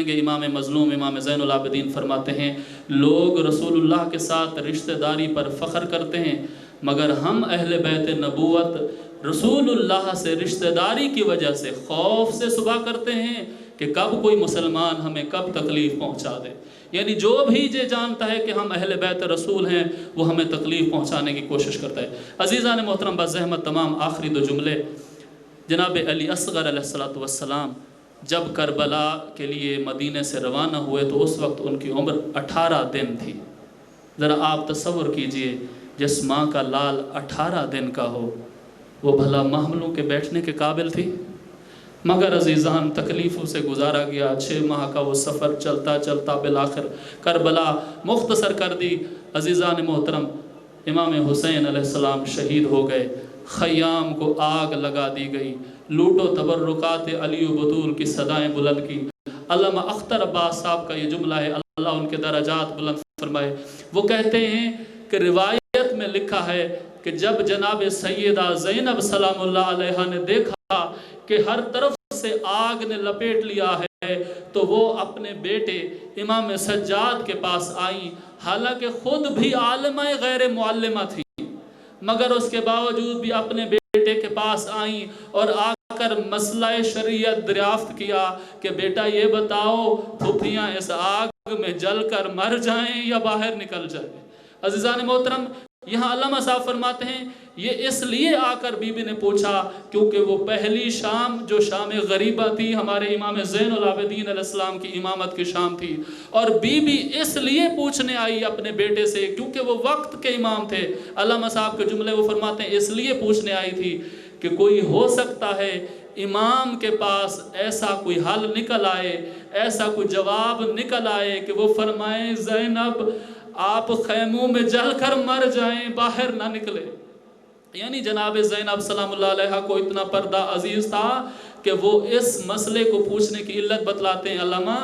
सुनेंगे। इमाम मज़लूम इमाम ज़ैनुल आबिदीन फरमाते हैं, लोग रसूलुल्लाह के साथ रिश्तेदारी पर फ़ख्र करते हैं, मगर हम अहले बैत नबूवत रसूलुल्लाह से रिश्तेदारी की वजह से खौफ से सुबह करते हैं कि कब कोई मुसलमान हमें कब तकलीफ़ पहुँचा दे। यानी जो भी ये जानता है कि हम अहले बैत रसूल हैं वो हमें तकलीफ़ पहुँचाने की कोशिश करता है। अज़ीज़ान मोहतरम बज़हमत तमाम आखिरी दो जुमले। जनाब अली असग़र अलैहिस्सलातु वस्सलाम जब करबला के लिए मदीने से रवाना हुए तो उस वक्त उनकी उम्र 18 दिन थी। ज़रा आप तसव्वुर कीजिए, जिस माँ का लाल 18 दिन का हो वो भला महमलों के बैठने के काबिल थी। मगर अजीज़ान तकलीफ़ों से गुजारा गया। 6 माह का वो सफ़र चलता चलता बिलाखिर करबला मुख्तसर कर दी। अजीज़ान मोहतरम इमाम हुसैन अलैहिस्सलाम शहीद हो गए। ख़याम को आग लगा दी गई। लूटो तबर्रुकात अली बतूल की सदाएँ बुलंद की। अल्लामा अख्तर अब्बास साहब का ये जुमला है, अल्लाह उनके दराजात बुलंद फरमाए। वो कहते हैं कि रिवायत में लिखा है कि जब जनाब सैयदा ज़ैनब सलामुल्लाह अलैहा ने देखा कि हर तरफ से आग ने लपेट लिया है तो वो अपने बेटे इमाम सज्जाद के पास आई। हालांकि खुद भी आलिमा गैर मुअल्लिमा थी, मगर उसके बावजूद भी अपने बेटे के पास आई और आकर मसला शरीयत दरियाफ्त किया कि बेटा ये बताओ, फुफियाँ इस आग में जलकर मर जाएं या बाहर निकल जाएं। अज़ीज़ान मोहतरम, यहाँ अल्लामा साहब फरमाते हैं ये इसलिए आकर बीबी ने पूछा क्योंकि वो पहली शाम जो शाम गरीबा थी, हमारे इमाम ज़ैनुल आबिदीन अलैहिस्सलाम की इमामत की शाम थी। और बीबी इसलिए पूछने आई अपने बेटे से क्योंकि वो वक्त के इमाम थे। अल्लामा साहब के जुमले वो फरमाते हैं इसलिए पूछने आई थी कि कोई हो सकता है इमाम के पास ऐसा कोई हल निकल आए, ऐसा कोई जवाब निकल आए कि वो फरमाएं ज़ैनब आप खैमों में जलकर मर जाएं, बाहर ना निकले। यानी जनाब ज़ैनब सलामुल्लाह अलैहा को इतना पर्दा अजीज़ था कि वो इस मसले को पूछने की इल्लत बतलाते हैं अल्लामा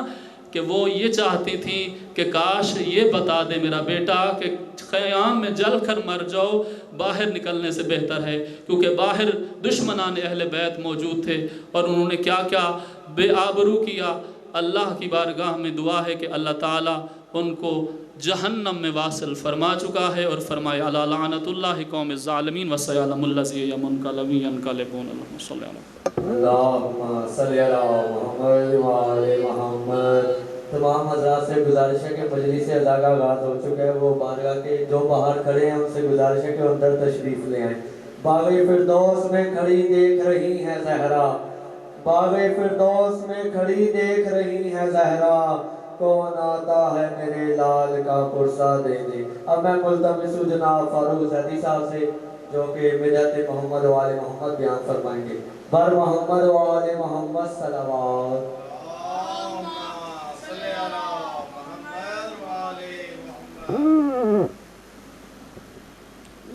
कि वो ये चाहती थी कि काश ये बता दे मेरा बेटा कि ख़याम में जल कर मर जाओ, बाहर निकलने से बेहतर है। क्योंकि बाहर दुश्मनान अहले बैत मौजूद थे और उन्होंने क्या क्या बेआबरू किया। अल्लाह की बारगाह में दुआ है कि अल्लाह ताला उनको जहन्नम में वासिल फरमा चुका है और फरमाए अला लानतुल्लाहि कौम ज़ालिमीन व सयअलमुल लज़ी यमुनक़लिबून अल्लाहुम्मा सल्ली अला मुहम्मद व आले मुहम्मद। तमाम हज़रात से गुजारिश है कि मजलिस अज़ा का आगाज़ हो चुका है। वो बारगाह के जो बाहर खड़े हैं उनसे गुजारिश है कि अंदर तशरीफ़ ले आए। बाग़े फ़िरदौस में खड़ी देख रही हैं ज़हरा, बाग़े फ़िरदौस में खड़ी देख रही हैं ज़हरा, कौन आता है मेरे लाल का पुरसा देने। अब मैं मुल्तमिस हूं जनाब फारूक ज़ैदी साहब से जो कि मिल्लत मोहम्मद वाले मोहम्मद बयान फरमाएंगे। बर मोहम्मद वाले मोहम्मद सलावत।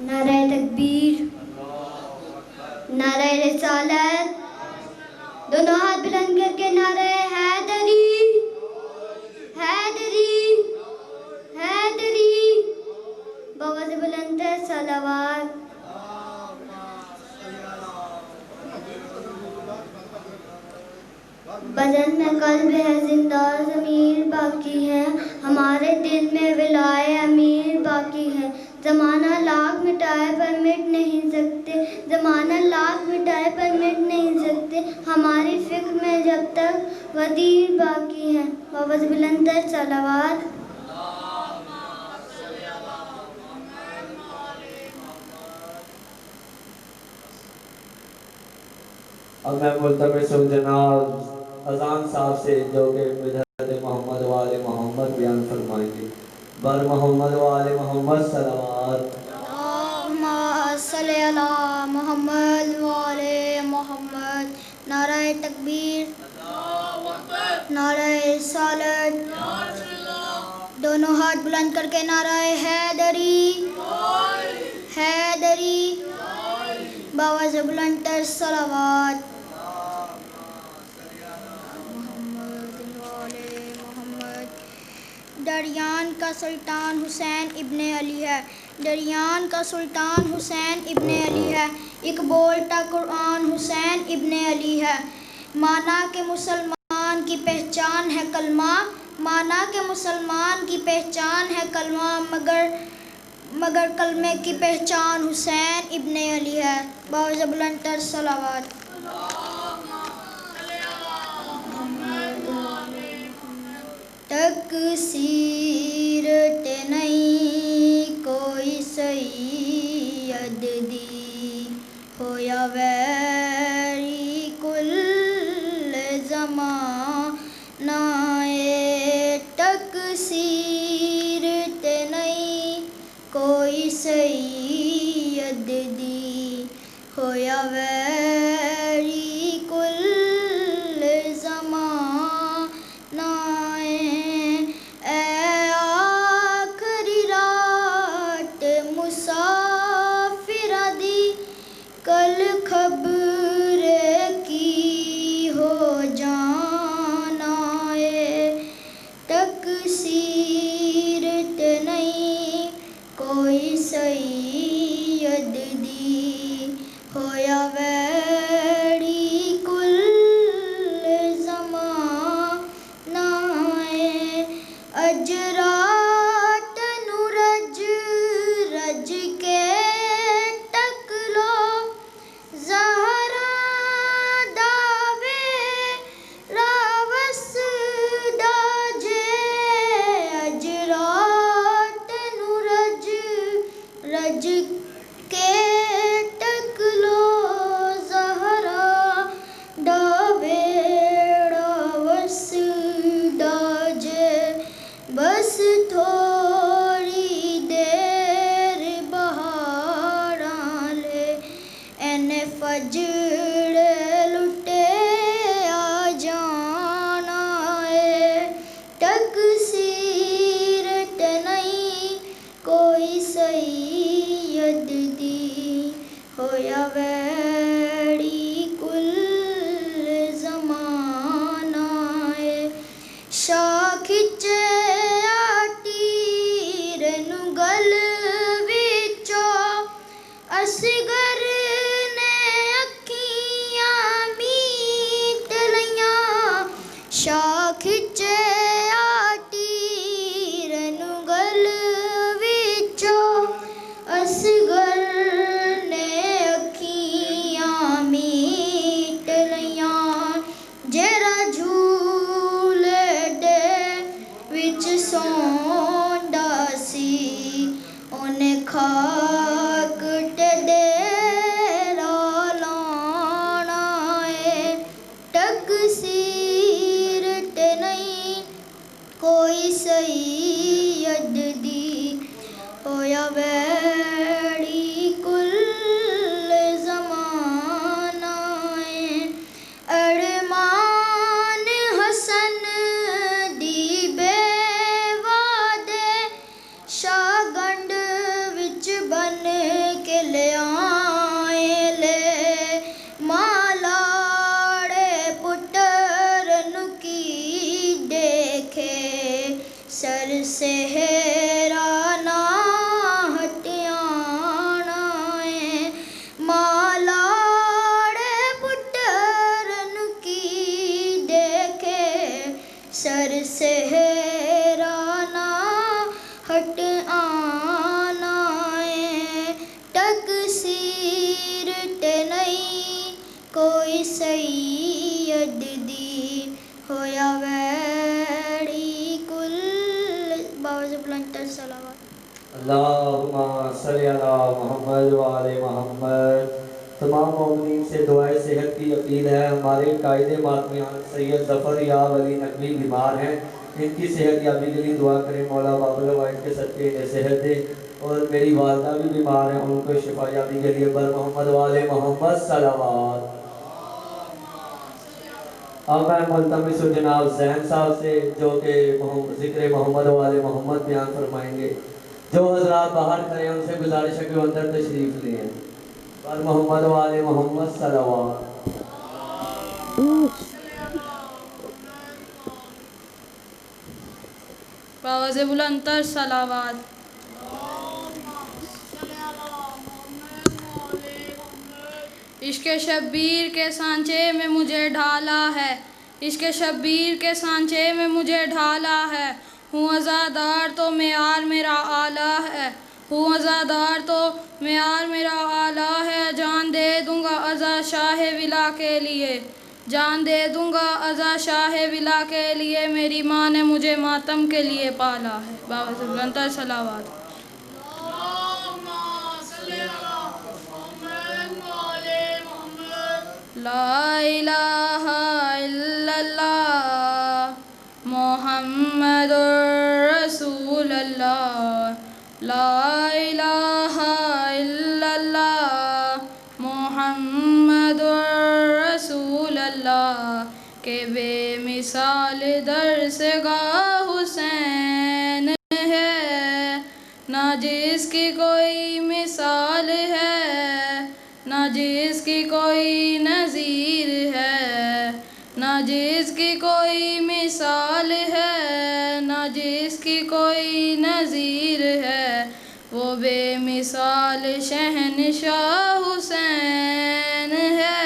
नारे तकबीर, नारे रिसालत, दोनों हाथ बुलंद करके नारे हैदरी, हैदरी, हैदरी, बाबा से बुलंद है सलावत। बदन में कल्ब है जिंदा ज़मीर बाकी है, हमारे दिल में विलाए अमीर बाकी है। ज़माना लाख मिटाए पर मिट नहीं सकते, ज़माना लाख मिटाए पर मिट नहीं सकते, हमारी फिक्र में जब तक वदीर बाकी है। बाबा से बुलंद है सलावत। अब मैं मुल्तमिस हूं जनाब अजान साहब से जो कि मिल्लत मोहम्मद वाले मोहम्मद बयान फरमाएंगे। बर मोहम्मद वाले मोहम्मद सलावत। सल्ली अला मोहम्मद वाले मोहम्मद। नारे तकबीर, नारे रिसालत, दोनों हाथ बुलंद करके नारे हैदरी, हैदरी, बाबा से बुलंद तर सलावत। दरियान का सुल्तान हुसैन इब्ने अली है, दरियान का सुल्तान हुसैन इब्ने अली है, एक बोलता कुरान हुसैन इब्ने अली है। माना के मुसलमान की की पहचान है कलमा, माना के मुसलमान की पहचान है कलमा, मगर कलमे की पहचान हुसैन इब्ने अली है। बावज़ बुलंदतर सलावत। तकसीर ते नहीं कोई सैयद दी, होया वैरी कुल ज़माना ए। तकसीर ते नहीं कोई सैयद दी, होया वैरी कुल ज़माना ए। आखरी रात मुसाफिरा दी, कल खबर की हो जाना ए। तकसीर ते नहीं कोई सैयद दी, होया वैरी कुल ज़माना ए। अजरात नू रज रज के टकलो, ज़हरा दावे रावस दाजे। अजरात नू रज रज के टकलो, ज़हरा दावे रावस दाजे। बस थोड़ी देर बहारां ले, एने फजर लुटे आ जाना ए। तकसीर ते नहीं कोई सैयद दी, होया वैरी कुल ज़माना ए। शाखिचे आटीर नू गल विचो, असगर ने अखियां मीट लईयां। शाखिचे आटीर नू गल विचो, असगर ने अखियां मीट लईयां। जेरा झूले दे विच सौंदा सी, ओने खाक ते डेरा लाना ए। तकसीर ते नहीं कोई सैयद दी, होया वैरी कुल ज़माना ए। अरमान हसन दी बेवादे, शागंड विच बन के ले आए ले। मालाड़े पुत्र नु की देखे, सर सेहरा ना हटियाना ए। मालाड़े पुत्र नु की देखे, सर सेहरा ना हट आना ए। तकसीर ते नहीं कोई सैयद दी, होया वैरी कुल। बावज़ बुलंदतर सलावत। अल्लाहुम्मा सल्ली अला मोहम्मद व आले मोहम्मद। तमाम मोमिनीन से दुआए सेहत की अपील है। हमारे कायदे मातमियान सैयद ज़फ़र याब अली नकवी बीमार हैं, इनकी सेहत याबी के लिए दुआ करें। मौला बाबुल वाइद के सदके इन्हें सेहत दे। और मेरी वालदा भी बीमार हैं, उनको शिफा याबी के लिए बर मोहम्मद वाले मोहम्मद सलावत। अब मैं मुल्तमिस हूँ जनाब ज़ैन साहब से, जो कि ज़िक्र मोहम्मद वाले मोहम्मद बयान फरमाएंगे। जो हज़रात बाहर खड़े हैं उनसे गुजारिश है कि वो अंदर तशरीफ़ लें। बर मोहम्मद वाले मोहम्मद सलावत। बावज़ बुलंदतर सलावत। इश्क़ शब्बीर के सांचे में मुझे ढाला है, इश्क शब्बीर के सांचे में मुझे ढाला है। हूँ अज़ादार तो मेयार मेरा आला है, हूँ अज़ादार तो मेयार मेरा आला है। जान दे दूँगा अज़ा शाह विला के लिए, जान दे दूँगा अज़ा शाह विला के लिए। मेरी माँ ने मुझे मातम के लिए पाला है। बाबा से बुलंदतर सलावत। ला इलाहा इल्लल्लाह मुहम्मदुर रसूलुल्लाह, ला इलाहा इल्लल्लाह मुहम्मदुर रसूलुल्लाह। के बेमिसाल दर्सगाह हुसैन है, ना जिसकी कोई मिसाल है, ना जिसकी कोई नज़ीर है, ना जिसकी कोई मिसाल है, ना जिसकी कोई नज़ीर है। वो बेमिसाल शहनशाह हुसैन है।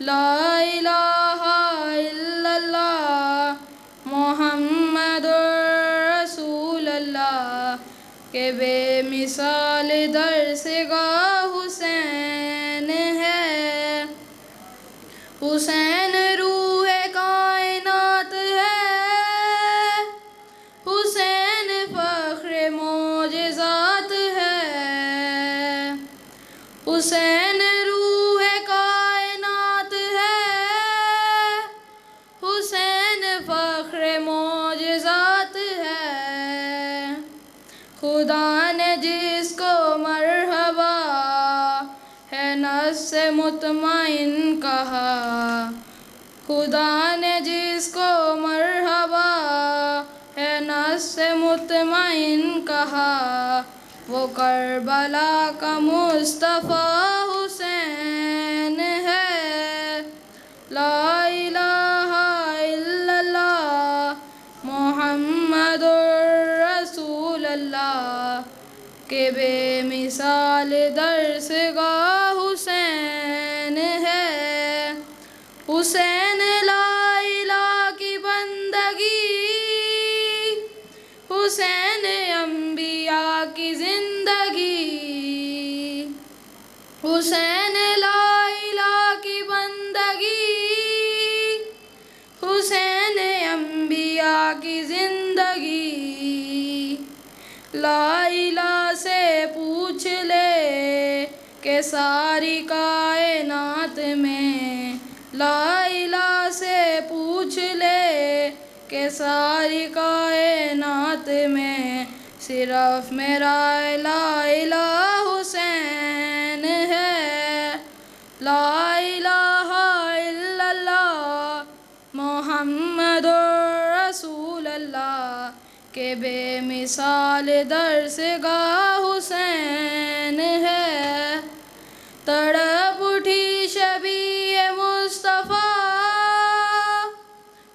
ला इलाहा इल्लल्लाह मुहम्मदुर रसूलुल्लाह। के बेमिसाल दर्सगाह हुसैन है। हुसैन रूह कायनात है, हुसैन फ़ख्र मोजज़ात है। हुसैन रूह कायनात है, हुसैन फ़ख्र मोजज़ात है। खुदा ने जिसको मरहबा है नफ्स मुतमइन कहा, खुदा ने जिसको मरहबा है नफ्स मुतमइन कहा। वो करबला का मुस्तफ़ा हुसैन है। ला इलाहा इल्लल्लाह मुहम्मदुर रसूलुल्लाह। के बेमिसाल दर्सगाह हुसैन है। हुसैन ला इलाहा की बंदगी, हुसैन अंबिया की जिंदगी। हुसैन ला इलाहा की बंदगी, हुसैन अंबिया की जिंदगी। ला इलाहा से पूछ ले के सारी कायनात में, ला इलाहा से पूछ ले के सारी कायनात में। सिर्फ मेरा ला इलाहा हुसैन है। ला इलाहा इल्लल्लाह मुहम्मदुर रसूलुल्लाह। के बेमिसाल दर्सगाह हुसैन है। तड़प उठी शबीए मुस्तफ़ा,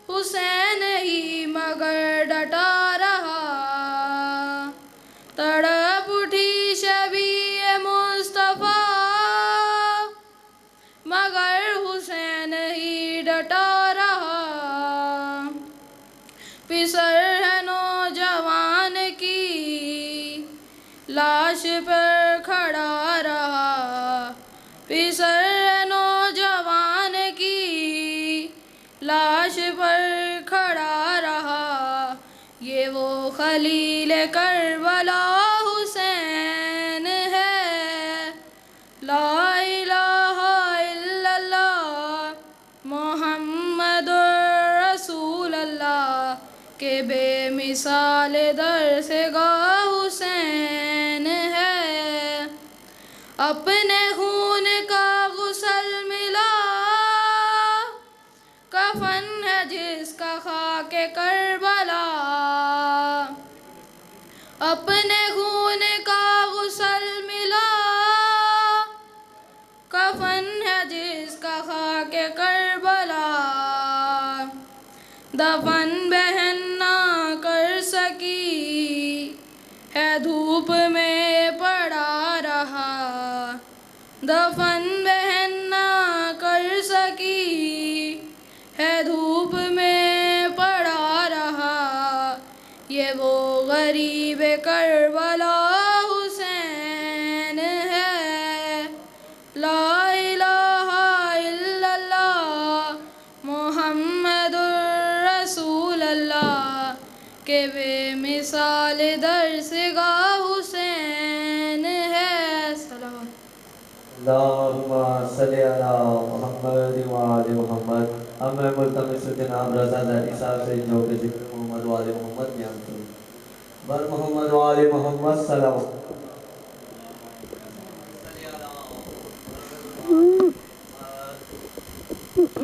हुसैन ही मगर डटा रहा। तड़प उठी शबीए मुस्तफ़ा, मगर हुसैन ही डटा रहा। फिसर है नौजवान की लाश पर खड़ा रहा। फिसर है नौजवान की लाश पर खड़ा रहा। ये वो खलील करबला हुसैन है। ला इलाहा इल्लल्लाह मुहम्मदुर रसूलुल्लाह। के बेमिसाल दर्सगाह हुसैन है। अपने खून का गुसल मिला, कफन है जिसका खाके करबला। अपने खून का गुसल मिला, कफन है जिसका खाके करबला। दफन बहन ना कर सकी है धूप में पड़ा रहा। दफन बहन ना कर सकी है धूप ये वो गरीब करबला हुसैन है। ला इलाहा इल्लल्लाह मुहम्मदुर रसूलल्लाह के बेमिसाल दर्सगाह हुसैन है। सलाम। अल्लाहुम्मा सल्ली अला मुहम्मद व आले मुहम्मद। अब मैं मुल्तमिस जनाब रज़ा ज़ैदी साहब से जो कि ज़िक्र मोहम्मद व आले मोहम्मद बयान करूँ। बर मोहम्मद व आले मोहम्मद सलाम।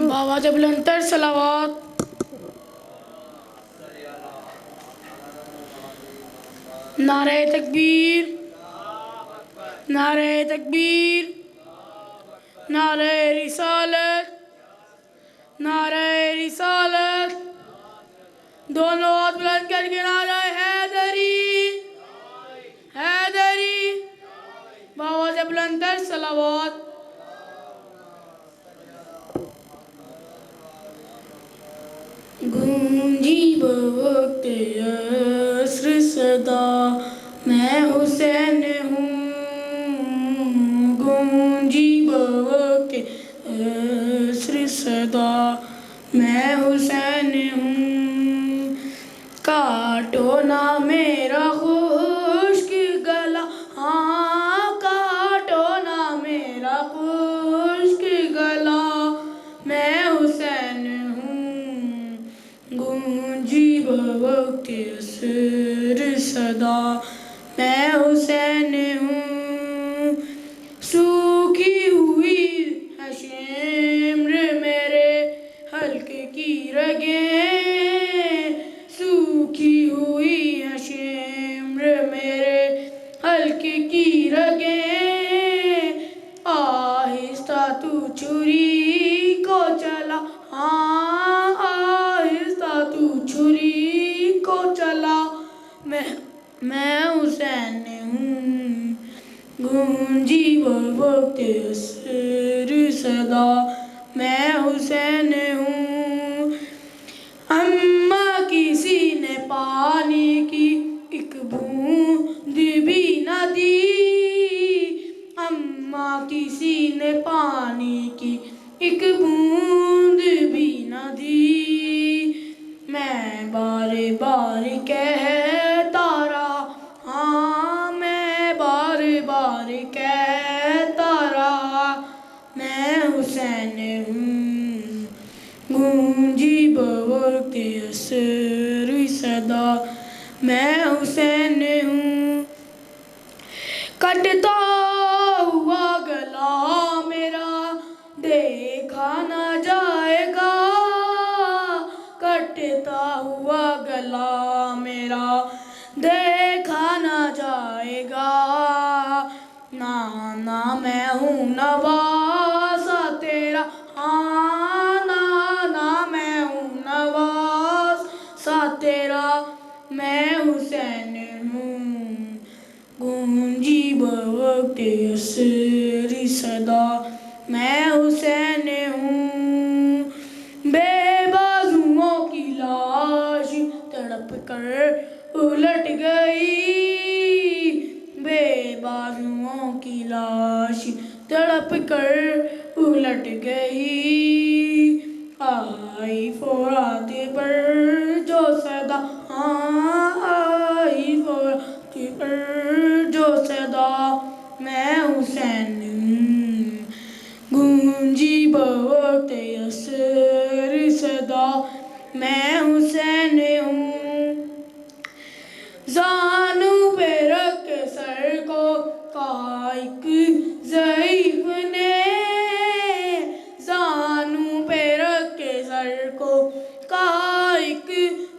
बाबा जब बुलंदतर सलावत। नारे तकबीर, नारे तकबीर, नारे रिसालत, नारे रिसालत। दोनों हाथ बुलंद करके नारे हैदरी, हैदरी। बाबा जब बुलंदतर सलावत। गूंजी बवक्त अस्र सदा मैं हुसैन हूँ। गूंजी बवक्त अस्र सदा मैं हुसैन हूँ। काटो ना मेरा खुश्क गला, हाँ काटो ना मेरा खुश्क गला मैं हुसैन हूँ। गूंजी बवक्त असर सदा मैं हुसैन हूँ। सूखी हुई है शेम्र मेरे हल्के की रगें, सूखी हुई है शेम्र मेरे हल्के की रगें। आहिस्ता तू छुरी को चला, हाँ आहिस्ता तू छुरी को चला मैं हुसैन हूँ। गूंजी बवक्त असर सदा मैं हुसैन हूँ। अम्मा किसी ने पानी की एक बूंद भी न दी, अम्मा किसी ने पानी की एक बूंद भी न दी। मैं बारे बार कहता रहा, हाँ मैं बारे बार कहता रहा मैं हुसैन हूँ। गूंजी बवक्त असर सदा मैं हुसैन हूँ। कटता हुआ गला मेरा देखा न जाएगा, कटता हुआ गला मेरा देखा न जाएगा। नाना मैं हूँ नवासा तेरा, हाँ नाना मैं हूँ नवासा तेरा मैं हुसैन हूँ। गूंजी बवक्त असर सदा मैं हुसैन हूँ। बेबाजुओं की लाश तड़प कर उलट गई, बेबाजुओं की लाश तड़प कर उलट गई। आई फुरात पर जो सदा, हाँ आई फुरात पर जो सदा मैं हुसैन हूँ। गूंजी बवक्त असर सदा मैं हुसैन हूँ। जानू पे रख सर को कहा एक ज़ईफ़ ने, जानू पे रख सर को कहा एक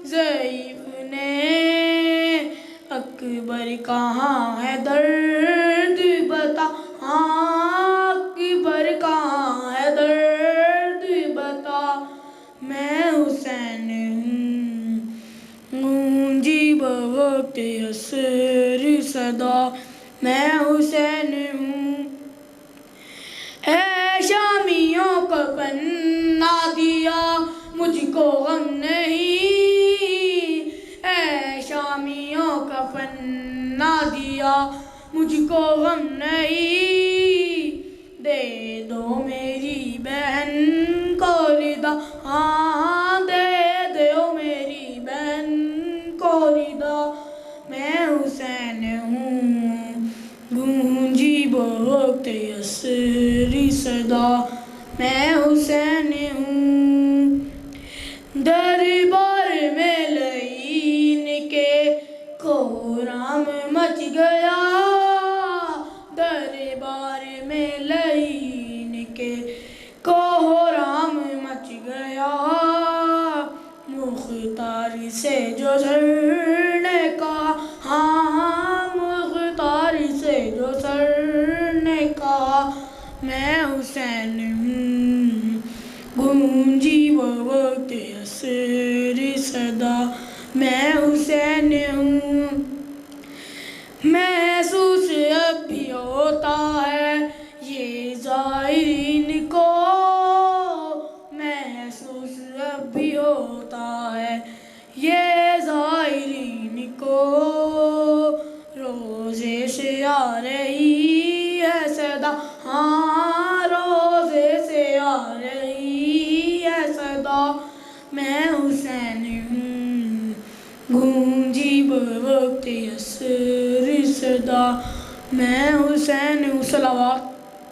ज़ईफ़ ने। अकबर कहाँ है दर्द बता, हाँ अकबर कहाँ है दर्द बता मैं हुसैन हूँ। गूंजी बवक्त असर सदा मैं हुसैन हूँ। है शामियों को पन्ना दिया मुझको गम नहीं, ऐशा ना दिया, मुझको गम नहीं, दे दो मेरी बहन को रिदा, हाँ दे दो मेरी बहन को रिदा। मैं हुसैन हूँ गूंजी वक्त यसरी सदा, मैं हुसैन हूँ। दरबार में लईन के कोहराम मच गया, दरबार में लईन के कोहराम मच गया, मुख्तार से जो सर का, हाँ मुख्तार से जो सर का, मैं हुसैन हूँ गूंजी वो वक्त यसरी सदा, मैं हुसैन हूँ। महसूस अब भी होता है ये ज़ाहिरीन को, महसूस अब भी होता है ये ज़ाहिरीन को, रोज़े से आ रही है सदा, हाँ रोज़े से आ रही है सदा, मैं हुसैन हूँ गूंजी वक्त यसरी सदा, मैं हुसैन हूँ। सलावत।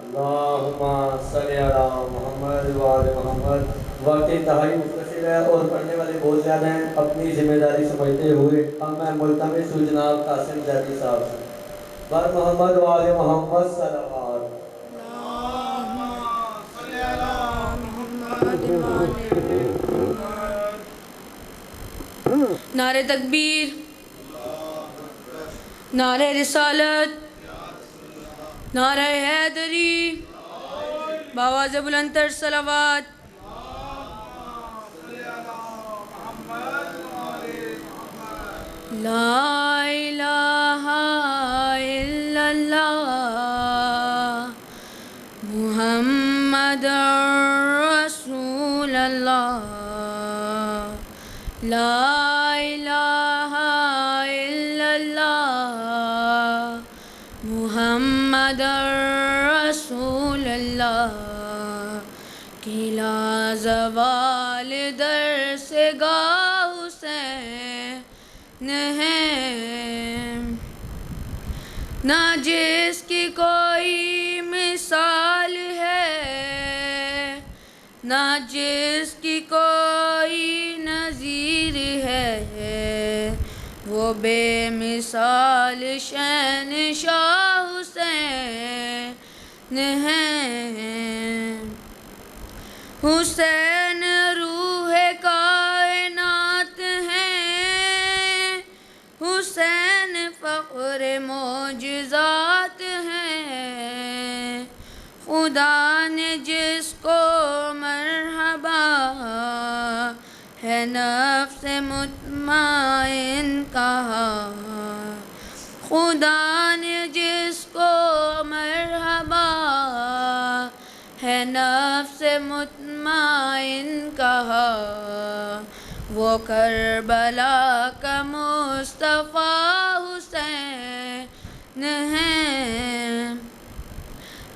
अल्लाहुम्मा सल्ली अला मुहम्मद व आले मुहम्मद। वक्त इंतहाई मुख्तसर है और पढ़ने वाले बहुत ज़्यादा हैं। अपनी जिम्मेदारी समझते हुए अब मैं मुल्तमिस हूँ जनाब कासिम ज़ैदी साहब से, बर मोहम्मद व आले मोहम्मद सलावत। नारे तकबीर, नारे रिसालत, नारे हैदरी, बावाज़ बुलंदतर सलावत। ला इलाहा इल्लल्लाह मुहम्मदुर रसूलुल्लाह, ला इलाहा इल्लल्लाह मुहम्मदुर रसूलुल्लाह, किला ज़वाल दर से गा हुसैन है, ना जिसकी कोई मिसाल है, ना जिसकी कोई नज़ीर है, वो बेमिसाल शहंशाह हुसैन है। हुसैन रूह कायनात हैं, हुसैन फ़ख्र मौजिज़ात हैं, खुदा ने जिसको मरहबा है नफ्स मुतमइन कहा, खुदा ने जिसको मरहबा है नफ्स मुतमइन कहा, वो करबला का मुस्तफ़ा हुसैन है।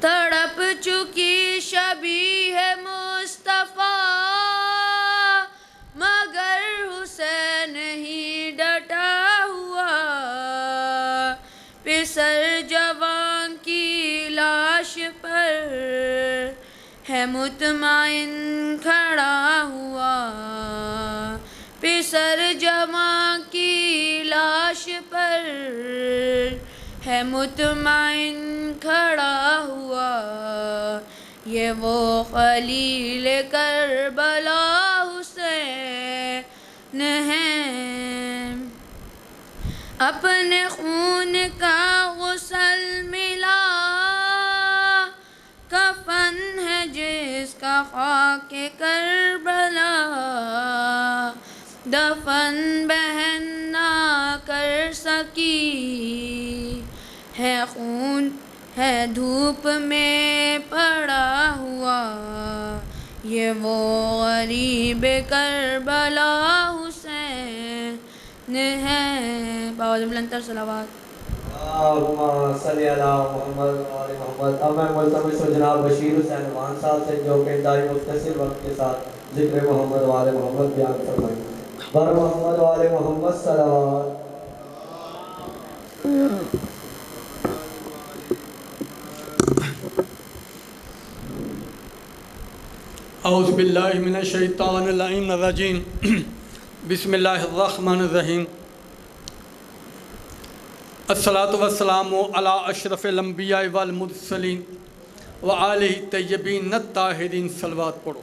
तड़प चुकी शबीह मुस्तफ़ा मगर हुसैन ही डटा हुआ, पिसर जवान की लाश पर है मुतमइन खड़ा हुआ, पिसर जवान की लाश पर है मुतमइन खड़ा हुआ, ये वो खलील करबला हुसैन है। अपने खून का गुसल मिला कफन है जिसका खाके करबला, दफन बहन ना कर सकी है, खून है धूप में पड़ा हुआ, ये वो गरीब करबला हुसैन है। बाज़बलंतर सलावात। अल्लाहुम्मा सल्ली अला मुहम्मद व आले मोहम्मद। अब मैं मुल्तमिस हूँ जनाब बशीर हुसैन मान साहब से जो कि इंतहाई मुख्तसर वक्त के साथ जिक्र मोहम्मद व आले मोहम्मद बयान फरमाएंगे। बर मोहम्मद व आले मोहम्मद सलावत। औज़ु बिल्लाहि मिनश शैतानिर रजीम बिस्मिल्लाहिर रहमानिर रहीम। अस्सलातु वस्सलामु अला अशरफिल अंबिया वल मुरसलीन व आलिहि तय्यबीन ताहिरीन। सलवात पढ़ो।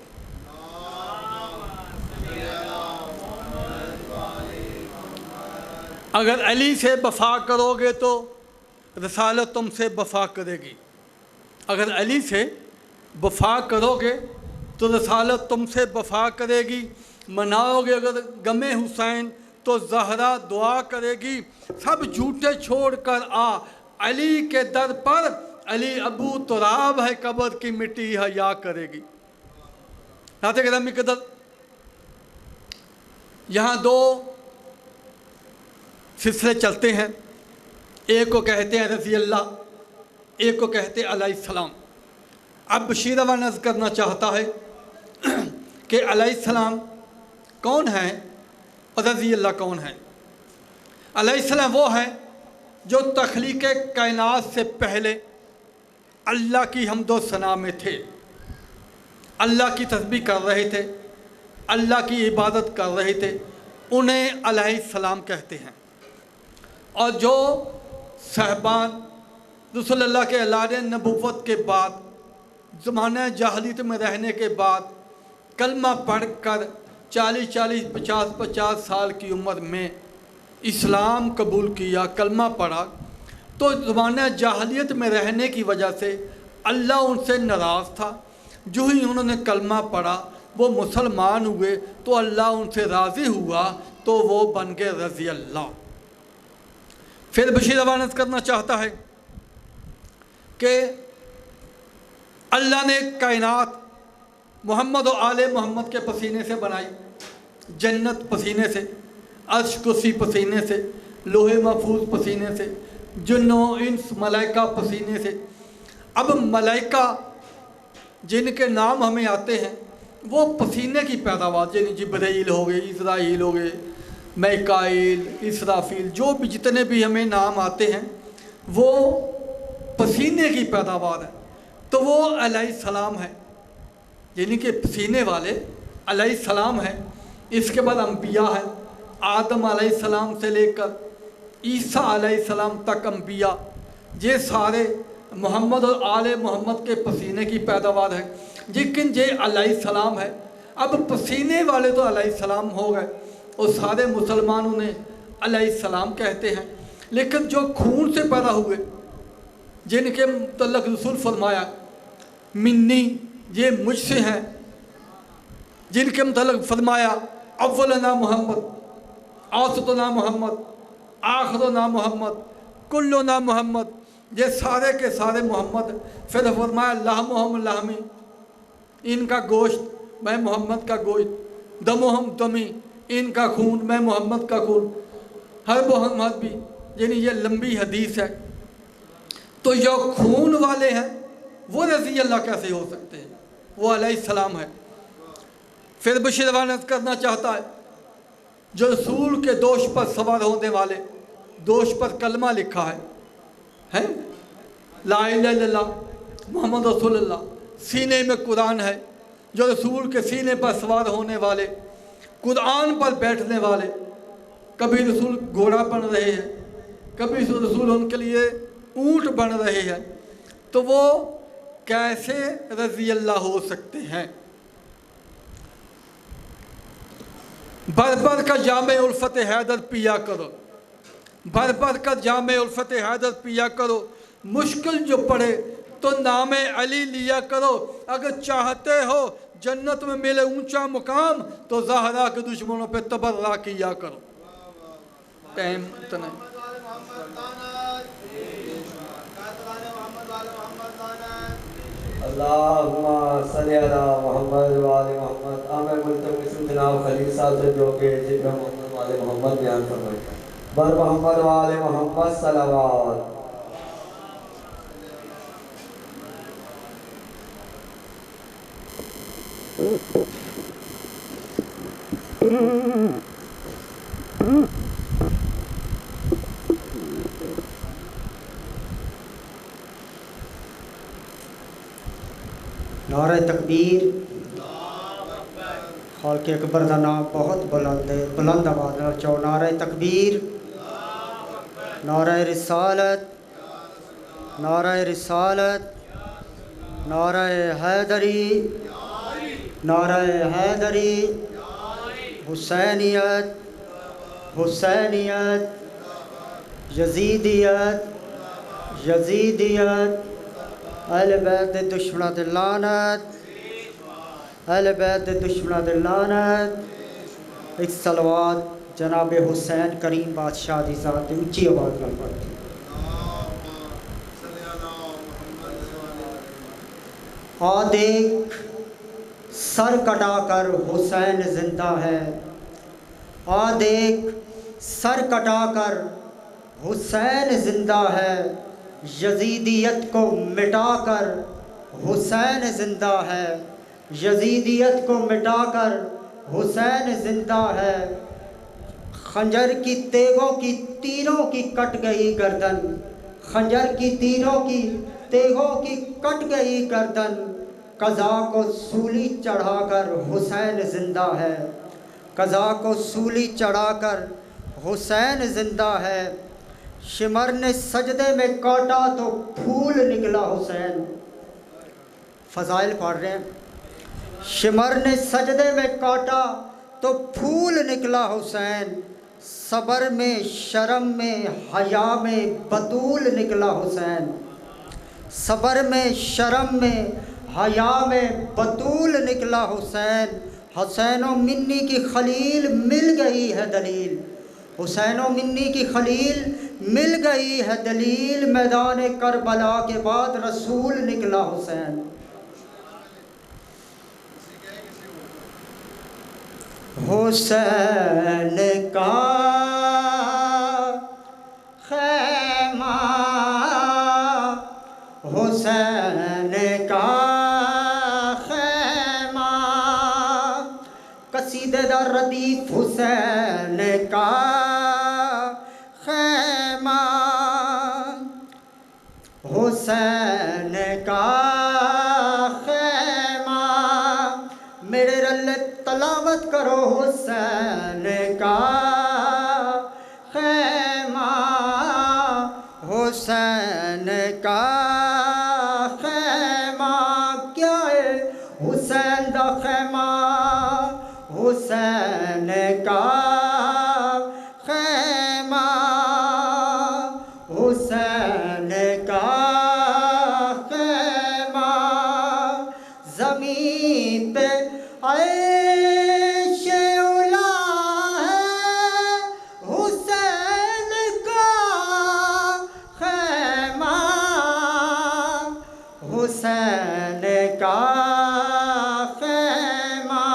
अगर अली से वफ़ा करोगे तो रसालत तुमसे वफ़ा करेगी। अगर अली से वफ़ा करोगे तो रसालत तुमसे वफ़ा करेगी। मनाओगे अगर गमे हुसैन तो ज़हरा दुआ करेगी। सब झूठे छोड़कर आ अली के दर पर, अली अबू तुराब है कब्र की मिट्टी हया करेगी। नाते गिरामी कदर, यहाँ दो सिलसिले चलते हैं। एक को कहते हैं रज़ी अल्लाह, एक को कहते हैं अलैहिस्सलाम। अब बशीर नज़ करना चाहता है कि अलैहिस्सलाम कौन है और रज़ी अल्लाह कौन है। अलैहिस्सलाम वो है जो तख्लीक़ कायनात से पहले अल्लाह की हम्दो सना में थे, अल्लाह की तस्बीह कर रहे थे, अल्लाह की इबादत कर रहे थे, उन्हें अलैहिस्सलाम कहते हैं। और जो साहबान रसूलुल्लाह के ऐलान नबुव्वत के बाद, ज़माना जाहिलियत में रहने के बाद कलमा पढ़कर 40-40, 50-50 साल की उम्र में इस्लाम कबूल किया, कलमा पढ़ा, तो ज़माना जाहिलियत में रहने की वजह से अल्लाह उनसे नाराज़ था। जो ही उन्होंने कलमा पढ़ा वो मुसलमान हुए तो अल्लाह उनसे राज़ी हुआ तो वो बन गए रज़ी अल्लाह। फिर बशीर रवानत करना चाहता है कि अल्लाह ने कायनात मोहम्मद और आले मोहम्मद के पसीने से बनाई। जन्नत पसीने से, अर्श कुर्सी पसीने से, लोहे महफूज पसीने से, जिन्नो इंस मलाइका पसीने से। अब मलाइका जिनके नाम हमें आते हैं वो पसीने की पैदावार, यानी जिब्राइल हो गए, इस्राइल हो गए, मैकाइल, इसराफील, जो भी जितने भी हमें नाम आते हैं वो पसीने की पैदावार है। तो वो अलैहिस्सलाम है, यानी कि पसीने वाले अलैहिस्सलाम है। इसके बाद अंबिया है, आदम अलैहिस्सलाम से लेकर ईसा अलैहिस्सलाम तक अंबिया, ये सारे मोहम्मद और आले मोहम्मद के पसीने की पैदावार है। लेकिन ये अलैहिस्सलाम है। अब पसीने वाले तो अलैहिस्सलाम हो गए और सारे मुसलमान उन्हें अलैहिस्सलाम कहते हैं। लेकिन जो खून से पैदा हुए, जिनके मुतल्लिक़ रसूल फरमाया मिन्नी, ये मुझसे हैं, जिनके मुतल्लिक़ फरमाया अव्वलना मोहम्मद, औसतना मोहम्मद, आखिरना मोहम्मद, कुल्लुना मोहम्मद, ये सारे के सारे मोहम्मद। फिर फरमाया लहमुहुम लहमी, इनका गोश्त मैं मोहम्मद का गोश्त, दमुहुम दमी, इनका खून मैं मोहम्मद का खून, हर मोहम्मद भी, यानी ये लंबी हदीस है। तो जो खून वाले हैं वो रज़ी अल्लाह कैसे हो सकते हैं, वो अलैहिस्सलाम है। फिर बशीर रवानत करना चाहता है जो रसूल के दोष पर सवार होने वाले, दोष पर कलमा लिखा है ला इलाहा इल्लल्लाह मोहम्मद रसूलुल्लाह, सीने में कुरान है, जो रसूल के सीने पर सवार होने वाले, कुरान पर बैठने वाले, कभी रसूल घोड़ा बन रहे हैं, कभी रसूल उनके लिए ऊँट बन रहे हैं, तो वो कैसे रज़ी अल्लाह हो सकते हैं। भर भर का जामे उल्फत हैदर पिया करो, भर भर का जामे उल्फत हैदर पिया करो, मुश्किल जो पड़े तो नामे अली लिया करो। अगर चाहते हो जन्नत में मिले ऊंचा मुकाम तो ज़हरा के दुश्मनों पे तबर्रा किया करो। टाइम इतना अल्लाहुम्मा सल्ली अला मुहम्मद व आले मोहम्मद। मैं मुल्तमिस हूँ जनाब खलील साहब से जो कि जिक्र मोहम्मद वाले मोहम्मद बयान फरमाएंगे। बर मोहम्मद वाले मोहम्मद सलावत। नारे तकबीर। खालके अकबर का नाम बहुत बुलंद है, बुलंद आवाज़ नाल चो नारे तकबीर, नारे रिसालत, नारे रिसालत, नारे हैदरी, नारे हैदरी, हुसैनियत, हुसैनियत, यजीदियत, यजीदियत, अहले बैत दे दुश्मनां ते लानत, अहले बैत दे दुश्मनां ते लानत। एक सलवात जनाब हुसैन करीम बादशाह दी ज़ात दी उच्ची आवाज़ नाल पढ़ती। आ देख सर कटाकर हुसैन जिंदा है, आ देख सर कटाकर हुसैन जिंदा है, यजीदियत को मिटाकर हुसैन जिंदा है, यजीदियत को मिटाकर हुसैन जिंदा है। खंजर की तेगों की तीरों की कट गई गर्दन, खंजर की तीरों की तेगों की कट गई गर्दन। कज़ा को सूली चढ़ाकर हुसैन जिंदा है, कज़ा को सूली चढ़ाकर हुसैन जिंदा है। शिमर ने सजदे में काटा तो फूल निकला हुसैन। फ़ज़ाइल पढ़ रहे हैं। शिमर ने सजदे में काटा तो फूल निकला हुसैन। सबर में, शर्म में, हया में बतूल निकला हुसैन। सबर में, शर्म में, हया में बतूल निकला हुसैन। हुसैनो मिन्नी की खलील मिल गई है दलील, हुसैनो मिन्नी की खलील मिल गई है दलील। मैदान करबला के बाद रसूल निकला हुसैन। हुसैन का खैमा, हुसैन का खैमा, कसीदा रदीफ हुसैन का खैमा, हुसैन का खैमा। मेरे रल्ले तलावत करो हुसैन का खैमा, हुसैन का खैमा। क्या है हुसैन दा खैमा, हुसैन का खैमा, हुसैन का खैमा। ज़मीन पे ऐशे उला है हुसैन का खैमा, हुसैन का खैमा।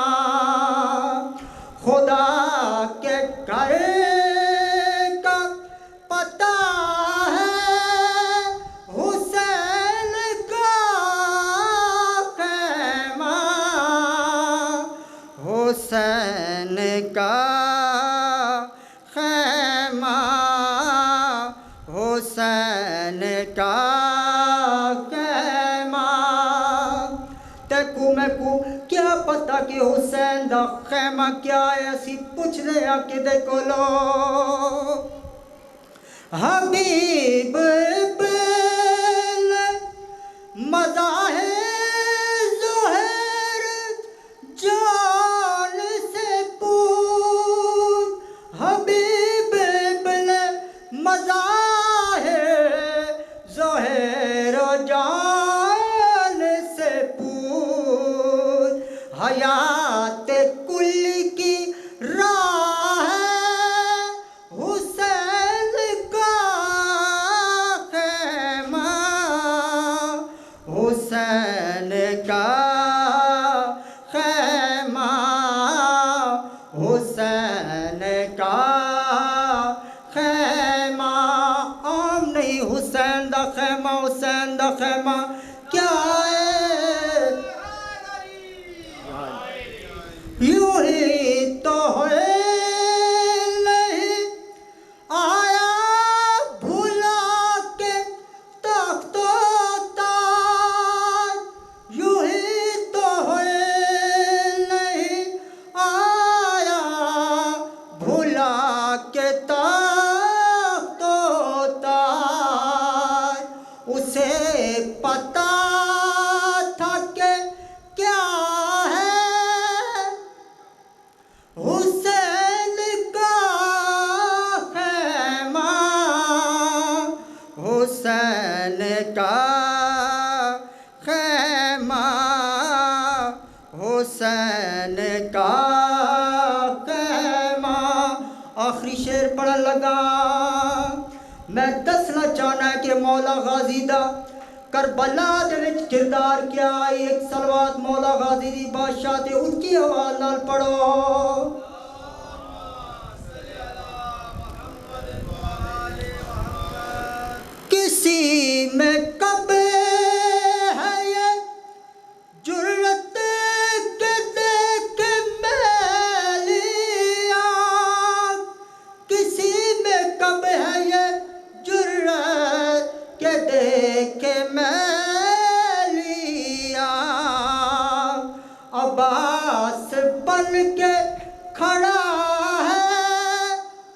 खुदा के घर का पता है हुसैन का खैमा, हुसैन का खैमा, हुसैन का खैमा। तेकू मैकू क्या पता कि हुसैन दा खैमा क्या है? असी पुछने आ किदे कोलो। हबीब मज़ाहिर ज़ोहर जान से पूछ, हबीब मज़ाहिर ज़ोहर जान से पूछ। हयात कुल की राह है हुसैन का खैमा, हुसैन के ताख्तो ताज उसे पता था कि क्या है हुसैन का खैमा, हुसैन का खैमा, हुसैन का खैमा। आखिरी शेर पढ़न लगा। मैं दसना चाहना है कि मौला गाजी दा करबला दे विच किरदार क्या। एक सलवात मौला गाजी दी बादशाह ते उनकी आवाज़ नाल पढ़ो। किसी में कब है ये जुर्रत के देख मैलिया, किसी में कब है ये जुर्रत के देख मैलिया। अब्बास बन के खड़ा है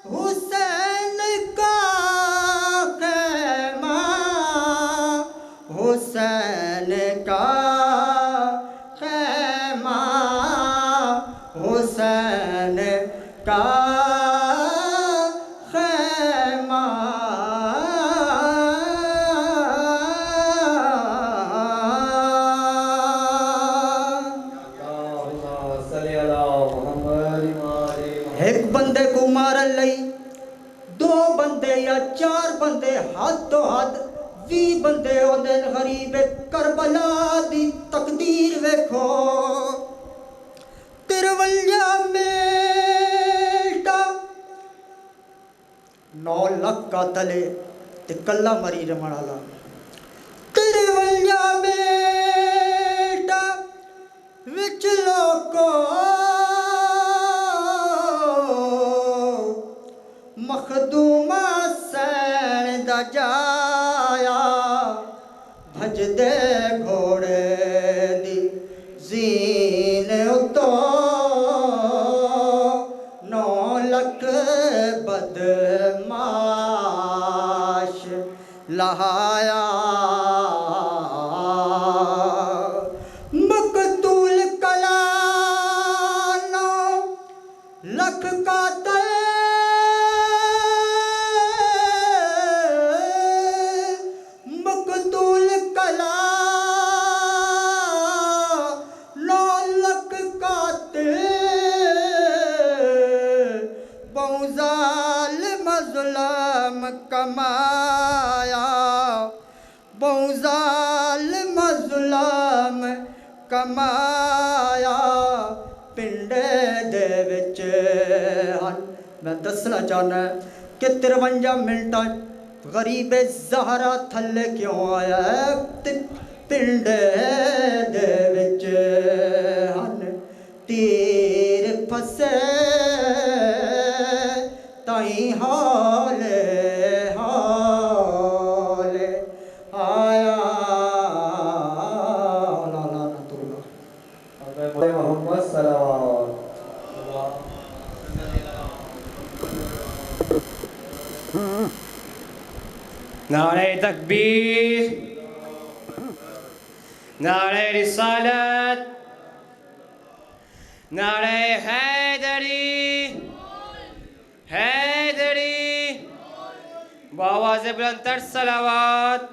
हुसैन का खैमा, हुसैन का खैमा, हुसैन का खैमा। एक बंदे को मारन लई दो बंदे या चार बंदे हद तो हद 20 बंदे होंदे ने। गरीब करबला दी तकदीर वेखो। तिरवलिया मेटा 9 लाख का तले ते कल्ला मरी रमण वाला। तिरवलिया मेटा विच लोको मखदूमा सैन दा जाया, भजदे घोड़े दी जीन उतो 9 लाख बदमाश लहाया। मकतूल कला 9 लाख का मकतूल कला 9 लाख कातिल बहुजाल मज़लम कमाया, बहुजाल मज़लम कमाया। पिंडे दे विच हन। मैं दसना चाहना कि 53 मिनटां गरीब ज़हरा थल्ले क्यों आया है। पिंडे दे विच हन तीर फसे ताई हौले हौले आया। मोहम्मद सल्लल्लाहु नारे तकबीर, नारे रिसालत, नारे हैदरी, हैदरी, बावाज़े बुलंदतर सलावत।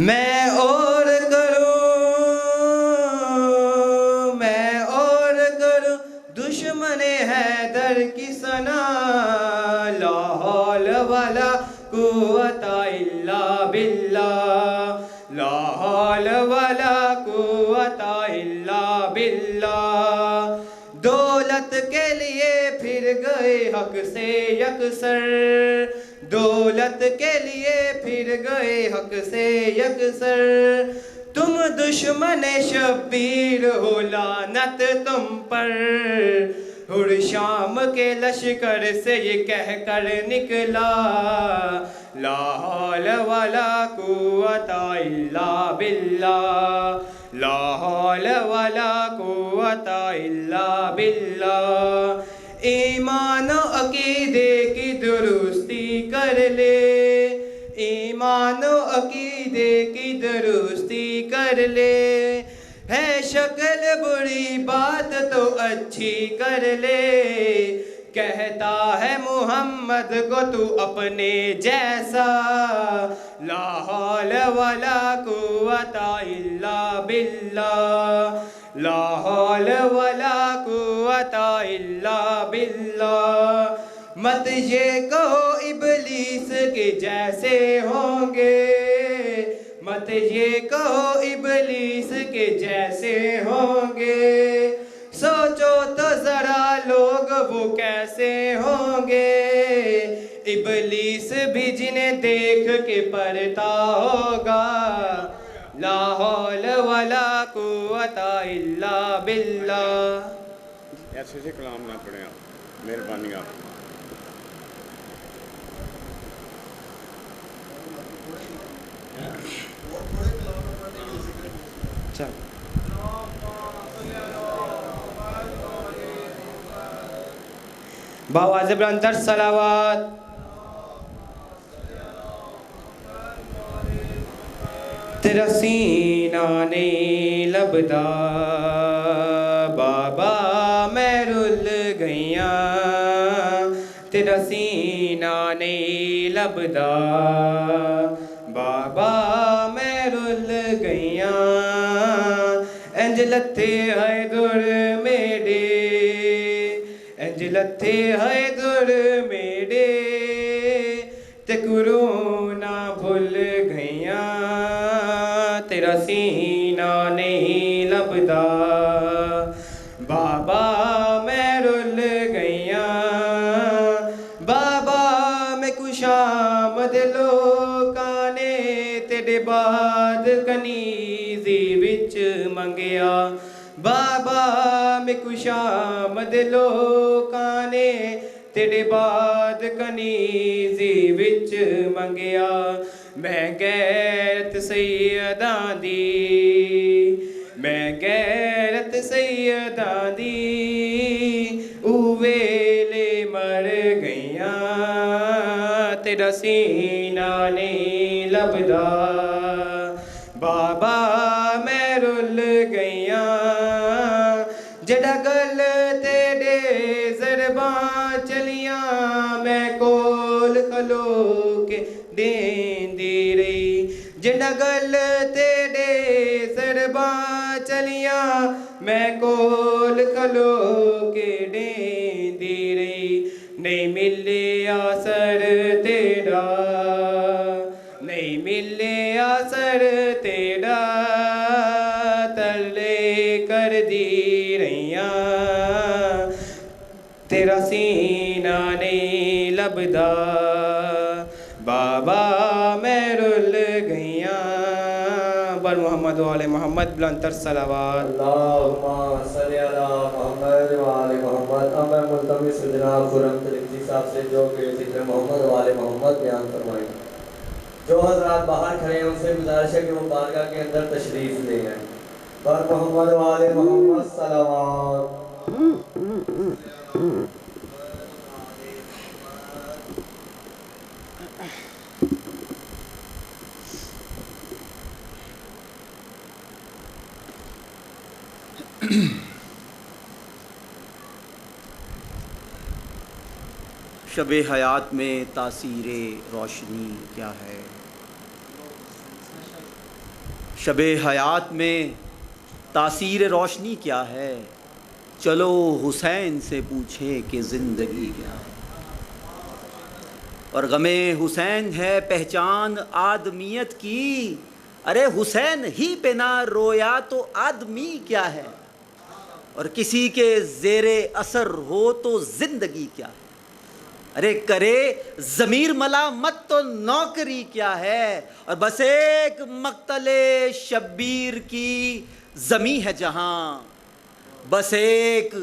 मैं और करूं, मैं और करूं दुश्मन हैदर की सना। ला हौल वला कुव्वता इल्ला बिल्लाह, ला हौल वला कुव्वता इल्ला बिल्लाह। दौलत के लिए फिर गए हक से यकसर, दौलत के लिए फिर गए हक से यकसर। तुम दुश्मन शब्बीर हो लानत तुम पर, हुर शाम के लश्कर से ये कह कर निकला, ला हौल वला कुव्वता इल्ला बिल्लाह, ला हौल वला कुव्वता इल्ला बिल्लाह। ईमान अकीदे की दुरुस्ती कर ले, ईमान अकीदे की दुरुस्ती कर ले, है शक्ल बुरी बात तो अच्छी कर ले, कहता है मोहम्मद को तू अपने जैसा, ला हौल वला कुव्वता इल्ला बिल्लाह, ला हौल वला कुव्वता इल्ला बिल्लाह। मत ये कहो इबलीस के जैसे होंगे, मत ये कहो इबलीस के जैसे होंगे, सोचो तो जरा लोग वो कैसे होंगे, इबलीस भी जिन्हें देख के पढ़ता होगा, ला हौल वला कुव्वता इल्ला बिल्लाह। ऐसे से कलाम ना पढ़े आप, मेहरबानी आप। बावाज़ बुलंद सलावत। तेरा सीना नहीं लभदा बाबा मैं रुल गईया, तेरा सीना नहीं लभदा बाबा मैं रुल गईया, इंज लथे है दुर मेरे, इंज लथे है दुर मेरे, ते कुरोना भुल गईया, तेरा सीना नहीं लभदा बाबा मैं रुल गईया, बाबा मैं खुशामद लोकां ने तेरे बाद कनीज़ी विच मंगिया, बाबा मैं खुशामद लोकां ने तेरे बाद कनीज़ी विच मंगिया, मैं गैरत सैयदां दी, मैं गैरत सैयदां दी, उवेले मर गईया, तेरा सीना नहीं लभदा बाबा मैं रुल गईया, जड़ा गल तेरे ज़रबां चलियां मैं कोल खलो के देंदी रही, जड़ा गल तेरे ज़रबां चलियां मैं कोल खलो के देंदी रही, नहीं मिले असर तेरा, नहीं मिले असर तेरा, तरले कर दी रहिया, तेरा सीना नहीं लभदा बाबा मैं रुल गईया। बर मोहम्मद वाले मोहम्मद बुलंद सलावत। अल्लाहुम्मा सल्ली अला मुहम्मद व आले मोहम्मद। अब मैं मुल्तमिस जनाब खुर्रम तरीक़ी साहब से जो कि ज़िक्र मोहम्मद वाले मोहम्मद बयान फरमाएं। जो हज़रात बाहर खड़े हैं उनसे गुजारिश है कि वो बारगाह के अंदर तशरीफ़ ले आएं। बर मोहम्मद वाले मोहम्मद सलावत। शब-ए हयात में तासीरे रोशनी क्या है, शब-ए हयात में तासीर रोशनी क्या है, चलो हुसैन से पूछें कि ज़िंदगी क्या है। और गमे हुसैन है पहचान आदमियत की, अरे हुसैन ही पे ना रोया तो आदमी क्या है। और किसी के ज़ेरे असर हो तो ज़िंदगी क्या है, अरे करे ज़मीर मलामत तो नौकरी क्या है। और बस एक मक्तले शब्बीर की ज़मी है जहाँ, बस एक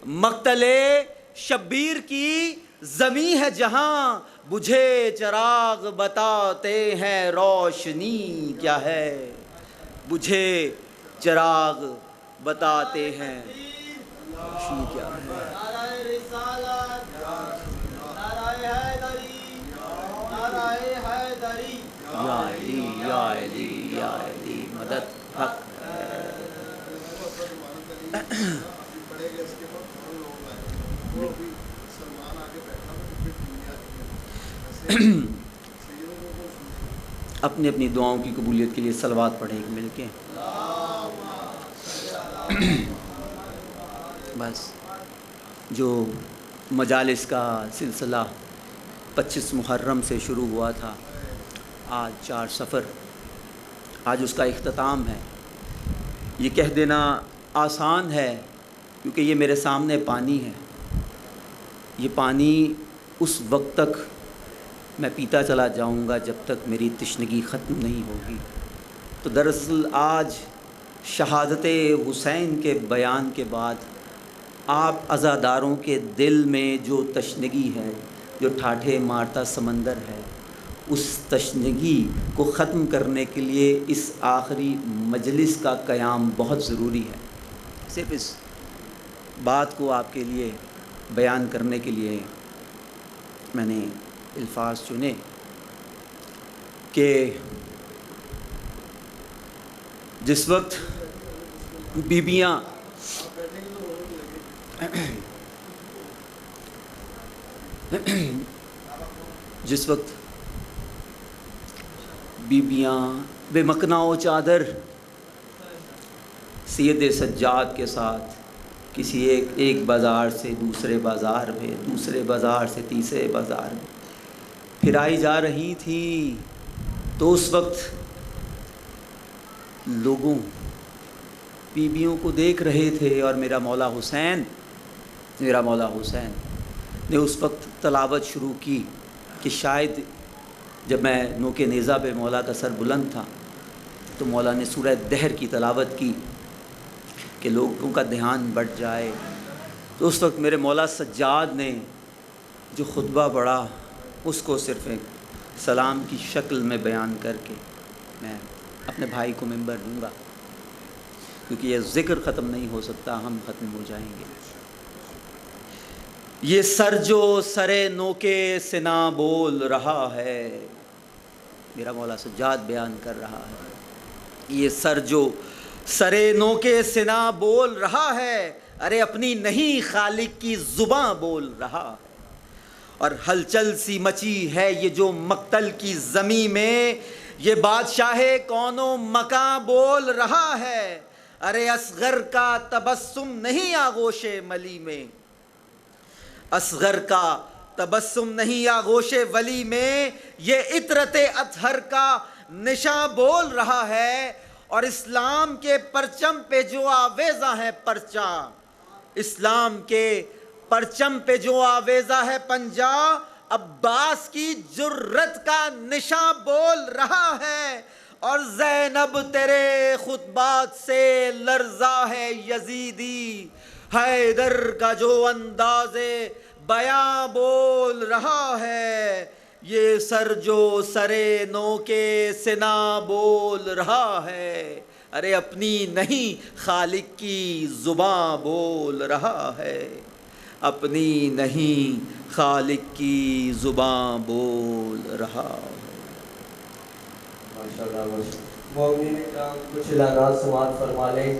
मक्तले शब्बीर की ज़मी है जहाँ, बुझे चिराग बताते हैं रोशनी क्या है, बुझे चिराग बताते हैं रोशनी क्या है। या अली या अली या अली मदद हक अपनी अपनी दुआओं की कबूलियत के लिए सलवात पढ़ेंगे मिलके। बस जो मजालिस का सिलसिला 25 मुहर्रम से शुरू हुआ था, आज 4 सफ़र, आज उसका इख्तिताम है। ये कह देना आसान है क्योंकि ये मेरे सामने पानी है, ये पानी उस वक्त तक मैं पीता चला जाऊंगा जब तक मेरी तश्नगी ख़त्म नहीं होगी। तो दरअसल आज शहादत हुसैन के बयान के बाद आप अज़ादारों के दिल में जो तश्नगी है, जो ठाठे मारता समंदर है, उस तश्नगी को ख़त्म करने के लिए इस आखिरी मजलिस का क़याम बहुत ज़रूरी है। सिर्फ़ इस बात को आपके लिए बयान करने के लिए मैंने अल्फाज चुने कि जिस वक्त बीबियाँ जिस वक्त बीबियाँ बेमकनाओ चादर सैयद सज्जाद के साथ किसी एक बाज़ार से दूसरे बाज़ार में, दूसरे बाज़ार से तीसरे बाज़ार में फिराई जा रही थी, तो उस वक्त लोगों बीबियों को देख रहे थे और मेरा मौला हुसैन ने उस वक्त तलावत शुरू की कि शायद जब मैं नोके नेज़ा पे मौला का सर बुलंद था तो मौला ने सूरह दहर की तलावत की कि लोगों का ध्यान बढ़ जाए। तो उस वक्त मेरे मौला सज्जाद ने जो खुतबा पढ़ा उसको सिर्फ़ एक सलाम की शक्ल में बयान करके मैं अपने भाई को मिंबर दूँगा, क्योंकि ये ज़िक्र ख़त्म नहीं हो सकता, हम ख़त्म हो जाएंगे। ये सर जो सरे नोके सिना बोल रहा है, मेरा मौला सज्जाद बयान कर रहा है। ये सर जो सरे नोके सिना बोल रहा है, अरे अपनी नहीं खालिक की ज़ुबां बोल रहा है। और हलचल सी मची है ये जो मक्तल की ज़मी में, ये बादशाह कौनो मकां बोल रहा है। अरे असगर का तबस्सुम नहीं आगोशे मली में, असगर का तबस्सुम नहीं आगोशे वली में, ये इतरते अतहर का निशा बोल रहा है। और इस्लाम के परचम पे जो आवेज़ा है परचा, इस्लाम के परचम पे जो आवेज़ा है पंजा, अब्बास की जुर्रत का निशा बोल रहा है। और ज़ैनब तेरे खुतबात से लर्जा है यजीदी, हैदर का जो अंदाज़े बयां बोल रहा है। ये सर जो सरे नोके सिना बोल रहा है, अरे अपनी नहीं खालिक की ज़ुबां बोल रहा है, अपनी नहीं खालिक की ज़ुबां बोल रहा है। मोमिन इकराम कुछ लानात समात फरमा लें।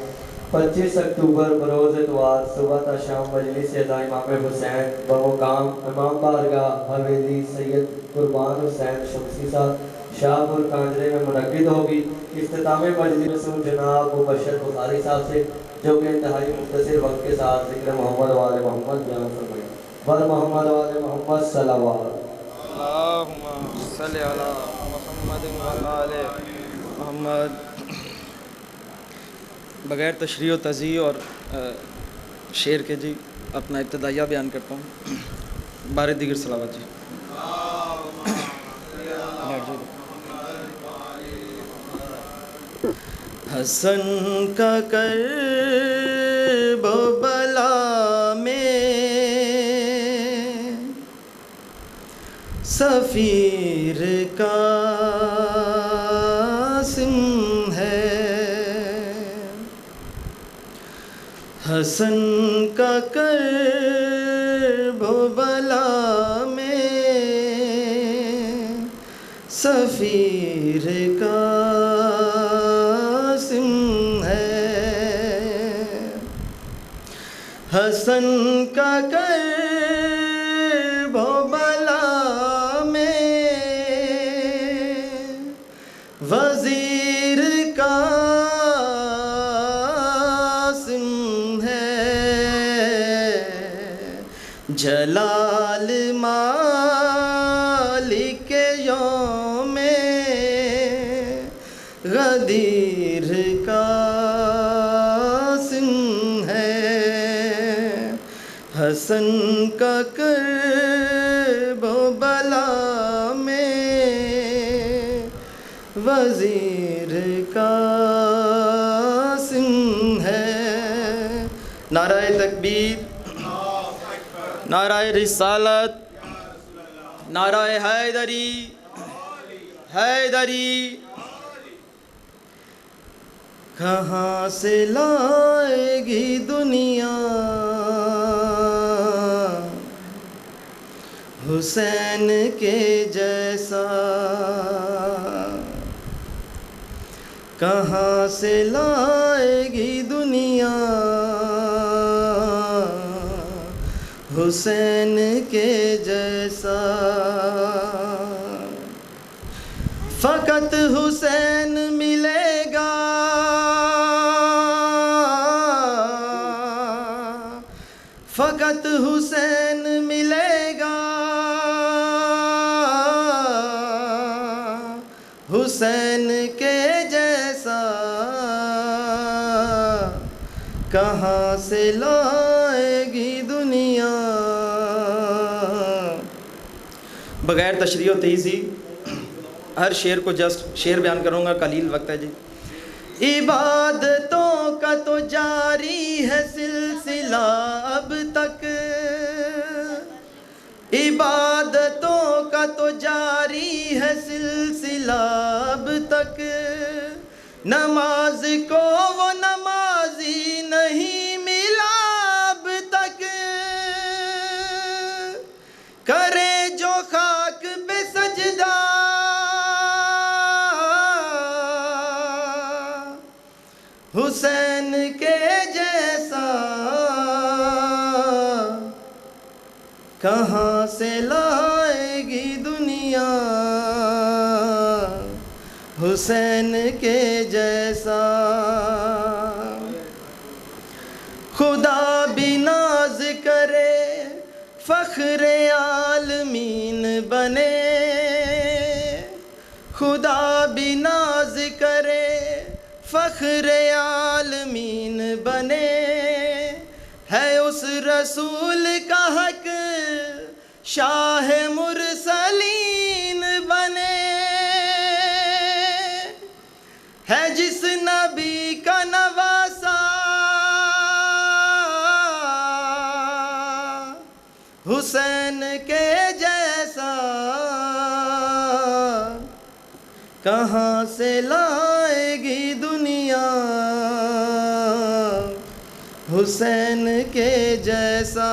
25 अक्टूबर बरोज़ इतवार सुबह ता शाम मजलिस इमाम हुसैन बमुकाम इमाम बारगाह हवेली सैयद कुर्बान हुसैन शमसी साहब शाहपुर कांजरे में मुनक्किद होगी। इख्तिताम मजलिस जनाब मुबशर बुखारी साहब से, जो कि इंतहाई मुख्तसर वक्त के साथ ज़िक्र मोहम्मद वाले मोहम्मद बयान फरमाएं। वर मोहम्मद वाले मोहम्मद सल्लल्लाहु अलैहि मोहम्मद। बग़ैर तशरीह व तज़ीह और शेर के जी अपना इब्तदाइया बयान करता हूँ। बारे दीगर सलावत जी। हसन का कर बला में सफ़ीर कासिम है, हसन का कर्ब बला में सफ़ीर कासिम है, हसन का कर्ब बला में वज़ीर कासिम है, जलाल मालिक यौम गदीर कासिम है, हसन का कर्ब बला में वज़ीर कासिम है। नाराए तकबीर, नाराए रिसालत, नाराए हैदरी, हैदरी। कहाँ से लाएगी दुनिया हुसैन के जैसा, कहाँ से लाएगी दुनिया हुसैन के जैसा। फ़कत हुसैन मिलेगा, फ़कत हुसैन मिलेगा, हुसैन के जैसा कहाँ से लाएगी दुनिया। बग़ैर तशरीह व तहज़ीब हर शेर को जस्ट शेर बयान करूँगा, कलील वक्त है जी। इबादतों का तो जारी है सिलसिला अब तक, इबादतों का तो जारी है सिलसिला अब तक, नमाज को वो नमाजी नहीं मिला अब तक, करे जो खाक पे सजदा हुसैन के जैसा कहाँ से लाएगी दुनिया हुसैन के जैसा। खुदा भी नाज करे फ़ख्र आलमीन बने, खुदा भी नाज करे फ़ख्र आलमीन बने, है उस रसूल का हक शाह मुरसलीन बने, है जिस नबी का नवासा हुसैन के जैसा कहाँ से लाएगी दुनिया हुसैन के जैसा।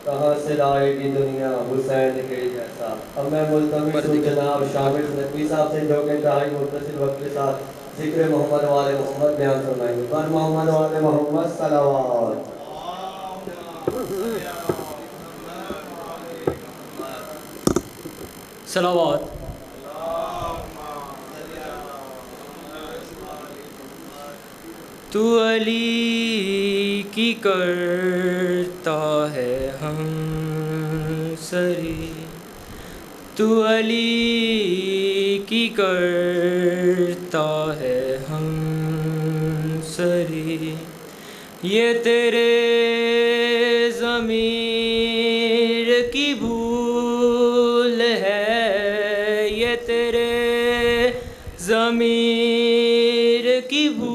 कहाँ से लाएगी दुनिया हुसैन के जैसा। अब मैं मुल्तमिस हूँ जनाब शामिल नकवी साहब से जो कि इंतहाई मुख्तसर वक्त के साथ ज़िक्र मोहम्मद वाले मोहम्मद बयान फरमाएंगे। पर मोहम्मद वाले मोहम्मद सलावत। सलावत। तू अली की करता है हम सरी, तू अली की करता है हम सरी, ये तेरे ज़मीर की भूल है, ये तेरे ज़मीर की भूल